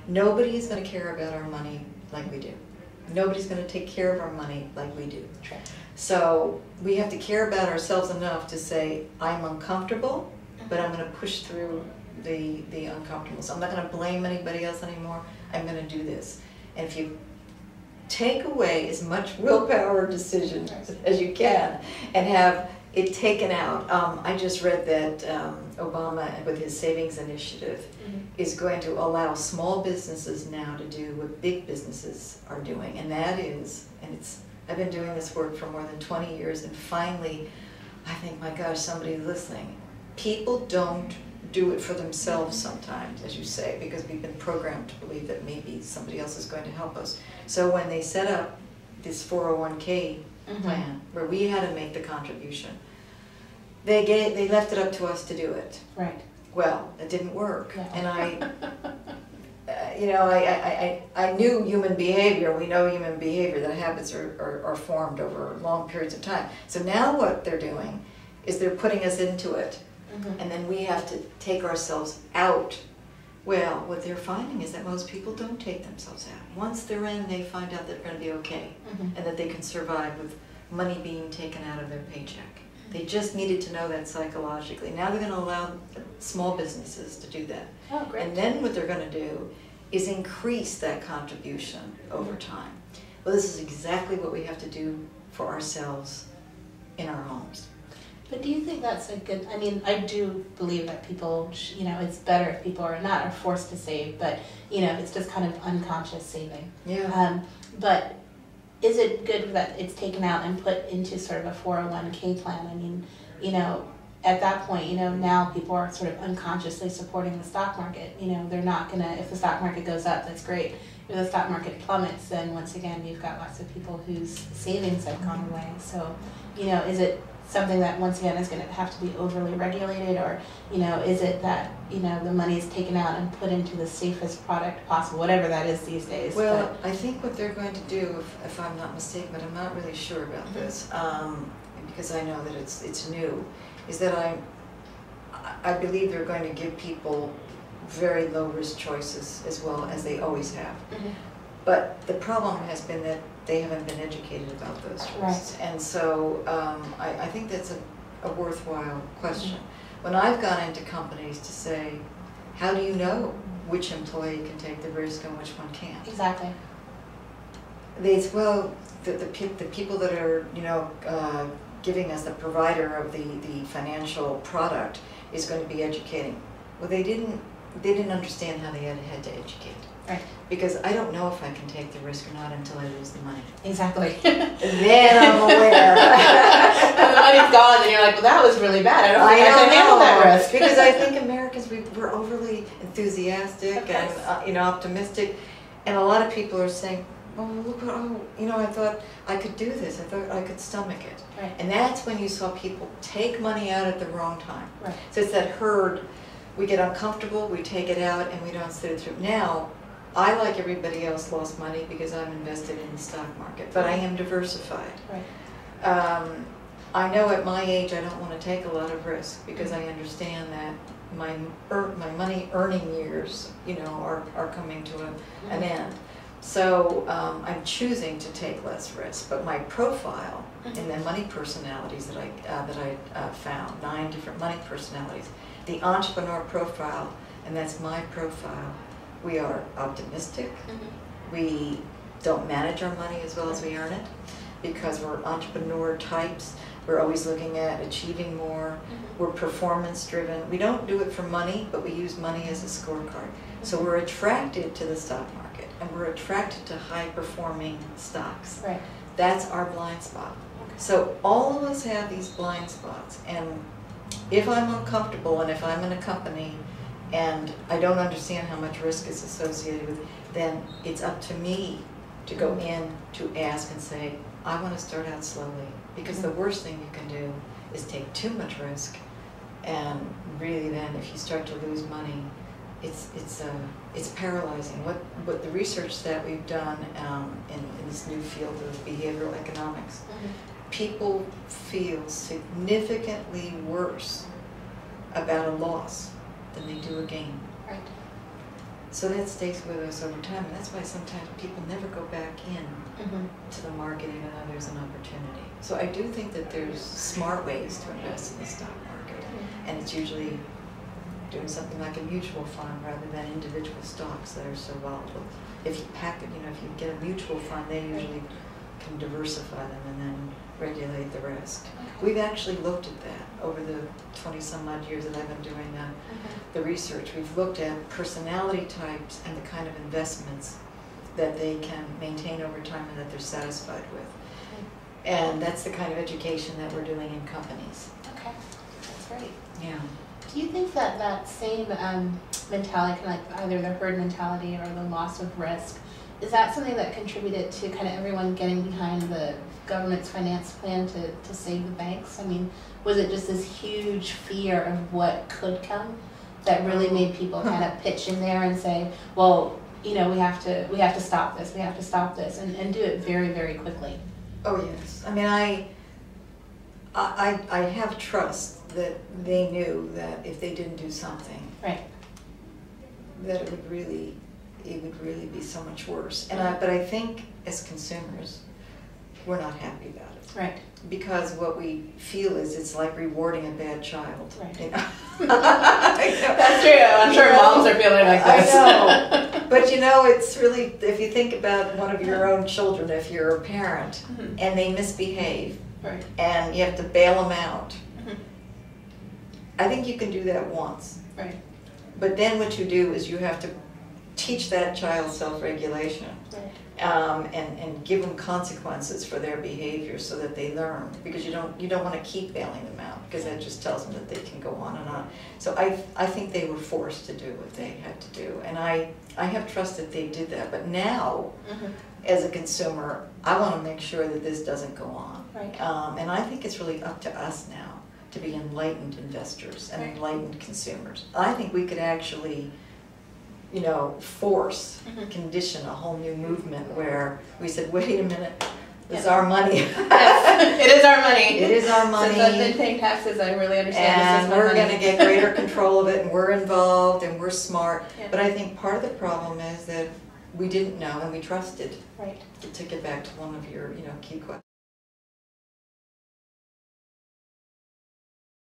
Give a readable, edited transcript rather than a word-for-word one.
Nobody is going to care about our money like we do. Nobody's going to take care of our money like we do. Sure. So we have to care about ourselves enough to say, I'm uncomfortable, but I'm going to push through the uncomfortableness. I'm not going to blame anybody else anymore. I'm going to do this. And if you take away as much willpower decision as you can and have it taken out. I just read that Obama, with his savings initiative, is going to allow small businesses now to do what big businesses are doing. And that is, and I've been doing this work for more than 20 years, and finally, I think, my gosh, somebody's listening. People don't do it for themselves sometimes, as you say, because we've been programmed to believe that maybe somebody else is going to help us. So when they set up this 401k plan, where we had to make the contribution, they left it up to us to do it. Right. Well, it didn't work, No. and I knew human behavior. We know human behavior, that habits are formed over long periods of time. So now what they're doing is they're putting us into it, and then we have to take ourselves out. Well, what they're finding is that most people don't take themselves out. Once they're in, they find out they're going to be okay, and that they can survive with money being taken out of their paycheck. They just needed to know that psychologically. Now they're going to allow small businesses to do that. Oh, great. And then what they're going to do is increase that contribution over time. Well, this is exactly what we have to do for ourselves in our homes. But do you think that's a good, I mean, I do believe that people, it's better if people are forced to save, but, it's just kind of unconscious saving. Yeah. But is it good that it's taken out and put into sort of a 401k plan? I mean, at that point, now people are sort of unconsciously supporting the stock market. They're not going to, if the stock market goes up, that's great. If the stock market plummets, then once again, you've got lots of people whose savings have gone away. So, is it something that once again is going to have to be overly regulated, or is it that the money is taken out and put into the safest product possible, whatever that is these days? Well, I think what they're going to do, if I'm not mistaken, but I'm not really sure about this, because I know that it's new, is that I believe they're going to give people very low risk choices as well, as they always have. But the problem has been that they haven't been educated about those risks. And so I think that's a worthwhile question. When I've gone into companies to say, how do you know which employee can take the risk and which one can't? Exactly. They say, well, the people that are, giving us the provider of the financial product is going to be educating. Well, they didn't understand how they had to educate. Right. Because I don't know if I can take the risk or not until I lose the money. Exactly. Then I'm aware. The money's gone, and you're like, well, that was really bad. I don't think I can handle that risk. Because I think Americans, we're overly enthusiastic and optimistic, and a lot of people are saying, oh, look, I thought I could do this. I thought I could stomach it. Right. And that's when you saw people take money out at the wrong time. Right. So it's that herd. We get uncomfortable, we take it out, and we don't sit it through. Now, I, like everybody else, lost money because I'm invested in the stock market, but I am diversified. Right. I know at my age I don't want to take a lot of risk because I understand that my money earning years, are coming to an end. So I'm choosing to take less risk. But my profile in the money personalities that I found, 9 different money personalities, the entrepreneur profile, and that's my profile. We are optimistic. We don't manage our money as well as we earn it because we're entrepreneur types. We're always looking at achieving more. We're performance driven. We don't do it for money, but we use money as a scorecard. So we're attracted to the stock market, and we're attracted to high performing stocks. Right. That's our blind spot. So all of us have these blind spots, and if I'm uncomfortable and if I'm in a company and I don't understand how much risk is associated with it, then it's up to me to go in to ask and say, I want to start out slowly. Because the worst thing you can do is take too much risk, and really then if you start to lose money, it's paralyzing. What the research that we've done in this new field of behavioral economics, people feel significantly worse about a loss than they do a gain. Right. So that stays with us over time, and that's why sometimes people never go back in to the market even though there's an opportunity. So I do think that there's smart ways to invest in the stock market, and it's usually doing something like a mutual fund rather than individual stocks that are so volatile. If you pack it, if you get a mutual fund, they usually can diversify them and then regulate the risk. We've actually looked at that over the 20-some odd years that I've been doing the research. We've looked at personality types and the kind of investments that they can maintain over time and that they're satisfied with. And that's the kind of education that we're doing in companies. Okay, that's great. Yeah. Do you think that that same mentality, kind of like either the herd mentality or the loss of risk, is that something that contributed to kind of everyone getting behind the government's finance plan to save the banks? I mean, was it just this huge fear of what could come that really made people kind of pitch in there and say, well, we have to stop this, and do it very, very quickly? Oh yes. I mean, I have trust that they knew that if they didn't do something, right, that it would really be so much worse. But I think as consumers, we're not happy about it. Right. Because what we feel is it's like rewarding a bad child. Right. That's true. I'm sure moms are feeling like this. I know. But it's really, if you think about one of your own children, if you're a parent, and they misbehave, right, and you have to bail them out, I think you can do that once. Right. But then what you do is you have to teach that child self-regulation. Right. And give them consequences for their behavior so that they learn, because you don't want to keep bailing them out, because that just tells them that they can go on and on. So I think they were forced to do what they had to do, and I have trust that they did that. But now, as a consumer, I want to make sure that this doesn't go on. Right. And I think it's really up to us now to be enlightened investors and enlightened consumers. I think we could actually force, condition a whole new movement where we said, wait a minute, this is our money. Yes, it is our money. It is our money. Since I've been paying taxes, I really understand and we're going to get greater control of it, and we're involved, and we're smart. Yeah. But I think part of the problem is that we didn't know, and we trusted. Right. To get back to one of your key questions.